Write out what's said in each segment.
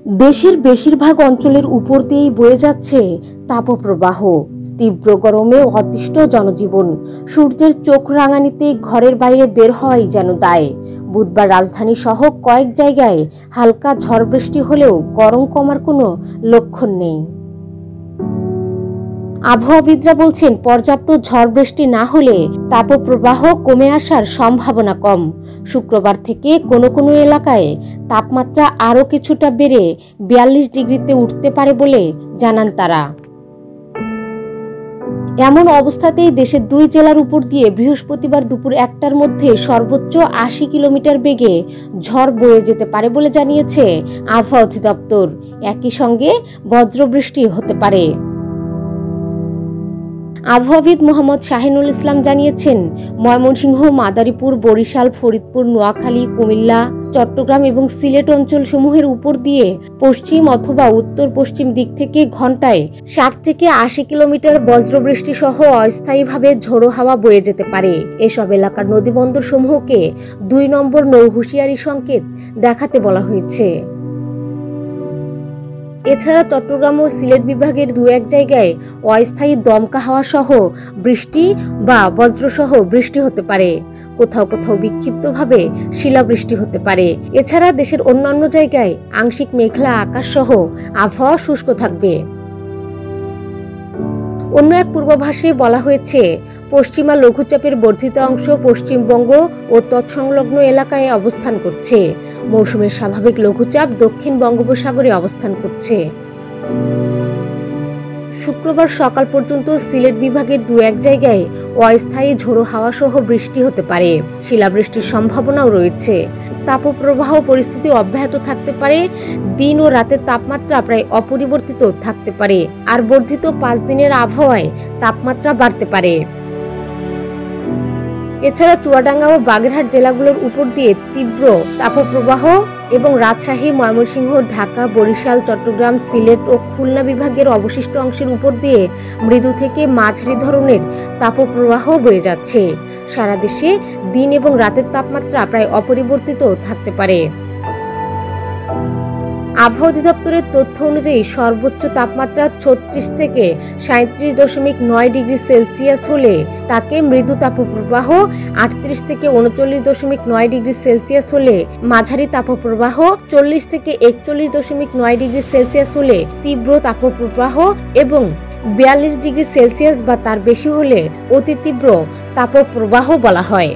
দেশের বেশিরভাগ অঞ্চলের উপর দিয়েই বয়ে যাচ্ছে তাপপ্রবাহ। তীব্র গরমে অতিষ্ঠ জনজীবন। সূর্যের চোখ রাঙানিতে ঘরের বাইরে বের হওয়াই যেন দায়। বুধবার রাজধানী সহ কয়েক জায়গায় হালকা ঝড় বৃষ্টি হলেও গরম কমার কোনো লক্ষণ নেই। আবহাওয়াবিদরা বলছেন, পর্যাপ্ত ঝড় বৃষ্টি না হলে তাপপ্রবাহ কমে আসার সম্ভাবনা কম। শুক্রবার থেকে কোনো কোনো এলাকায় তাপমাত্রা আরও কিছুটা বেড়ে 42 ডিগ্রিতে উঠতে পারে বলে জানান তারা। এমন অবস্থাতেই দেশের 2 জেলার উপর দিয়ে বৃহস্পতিবার দুপুর 1টার মধ্যে সর্বোচ্চ 80 কিলোমিটার বেগে ঝড় বয়ে যেতে পারে বলে জানিয়েছে আবহাওয়া অধিদপ্তর। একই সঙ্গে বজ্রবৃষ্টি হতে পারে। আবহাওয়াবিদ মোহাম্মদ শাহিনুল ইসলাম জানিয়েছেন, ময়মনসিংহ, মাদারীপুর, বরিশাল, ফরিদপুর, নোয়াখালী, কুমিল্লা, চট্টগ্রাম এবং সিলেট অঞ্চলসমূহের উপর দিয়ে পশ্চিম অথবা উত্তর পশ্চিম দিক থেকে ঘন্টায় 60 থেকে 80 কিলোমিটার বজ্রবৃষ্টি সহ অস্থায়ীভাবে ঝোড়ো হাওয়া বয়ে যেতে পারে। এসব এলাকার নদীবন্দর সমূহকে 2 নম্বর নৌ হুঁশিয়ারি সংকেত দেখাতে বলা হয়েছে। এছাড়া চট্টগ্রাম ও সিলেট বিভাগের 2-1 জায়গায় অস্থায়ী দমকা হাওয়া সহ বৃষ্টি বা বজ্রসহ বৃষ্টি হতে পারে। কোথাও কোথাও বিক্ষিপ্তভাবে শিলাবৃষ্টি হতে পারে। এছাড়া দেশের অন্যান্য জায়গায় আংশিক মেঘলা আকাশ সহ আবহাওয়া শুষ্ক থাকবে। অন্য এক পূর্বাভাসে বলা হয়েছে, পশ্চিমা লঘুচাপের বর্ধিত অংশ পশ্চিমবঙ্গ ও তৎসংলগ্ন এলাকায় অবস্থান করছে। মৌসুমের স্বাভাবিক লঘুচাপ দক্ষিণ বঙ্গোপসাগরে অবস্থান করছে। শুক্রবার সকাল পর্যন্ত সিলেট বিভাগের 2-1 জায়গায় অস্থায়ী ঝোড়ো হাওয়া সহ বৃষ্টি হতে পারে। শিলাবৃষ্টির সম্ভাবনাও রয়েছে। তাপপ্রবাহ পরিস্থিতি অব্যাহত থাকতে পারে। দিন ও রাতের তাপমাত্রা প্রায় অপরিবর্তিত থাকতে পারে। আর বর্ধিত 5 দিনের আবহাওয়ায় তাপমাত্রা বাড়তে পারে। এছাড়া চুয়াডাঙ্গা ও বাগেরহাট জেলাগুলোর উপর দিয়ে তীব্র তাপপ্রবাহ এবং রাজশাহী, ময়মনসিংহ, ঢাকা, বরিশাল, চট্টগ্রাম, সিলেট ও খুলনা বিভাগের অবশিষ্ট অংশের উপর দিয়ে মৃদু থেকে মাঝারি ধরনের তাপপ্রবাহ বয়ে যাচ্ছে। সারা দেশে দিন এবং রাতের তাপমাত্রা প্রায় অপরিবর্তিত থাকতে পারে। আবহাওয়া অধিদপ্তরের তথ্য অনুযায়ী সর্বোচ্চ তাপমাত্রা 36 থেকে 37.9 ডিগ্রি সেলসিয়াস হলে তাকে মৃদু তাপপ্রবাহ, 38 থেকে 39.9 ডিগ্রি সেলসিয়াস হলে মাঝারি তাপপ্রবাহ, 40 থেকে 41.9 ডিগ্রি সেলসিয়াস হলে তীব্র তাপপ্রবাহ এবং 42 ডিগ্রি সেলসিয়াস বা তার বেশি হলে অতি তীব্র তাপপ্রবাহ বলা হয়।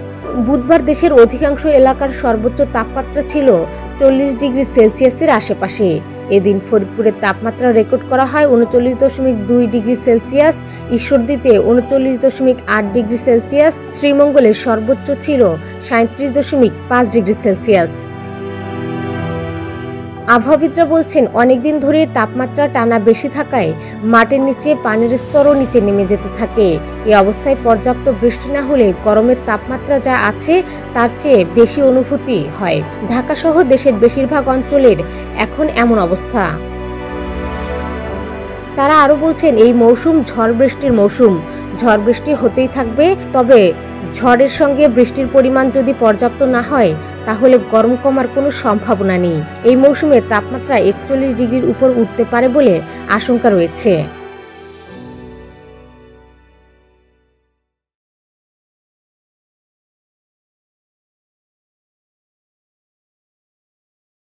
বুধবার দেশের অধিকাংশ এলাকার সর্বোচ্চ তাপমাত্রা ছিল 40 ডিগ্রি সেলসিয়াসের আশেপাশে। এদিন ফরিদপুরের তাপমাত্রা রেকর্ড করা হয় 39.2 ডিগ্রি সেলসিয়াস, ঈশ্বরদীতে 39.8 ডিগ্রি সেলসিয়াস, শ্রীমঙ্গলের সর্বোচ্চ ছিল 37.5 ডিগ্রি সেলসিয়াস। আবহাওয়াবিদরা বলছেন, অনেকদিন ধরে তাপমাত্রা টানা বেশি থাকায় মাটির নিচে পানির স্তরও নিচে নেমে যেতে থাকে। এই অবস্থায় পর্যাপ্ত বৃষ্টি না হলে গরমের তাপমাত্রা যা আছে তার চেয়ে বেশি অনুভূতি হয়। ঢাকা সহ দেশের বেশিরভাগ অঞ্চলের এখন এমন অবস্থা। তারা আরও বলছেন, এই মৌসুম ঝড় বৃষ্টির মৌসুম। ঝড় বৃষ্টি হতেই থাকবে, তবে ঝড়ের সঙ্গে বৃষ্টির পরিমাণ যদি পর্যাপ্ত না হয় তাহলে গরম কমার কোনো সম্ভাবনা নেই। এই মৌসুমে তাপমাত্রা 41 ডিগ্রির উপর উঠতে পারে বলে আশঙ্কা রয়েছে।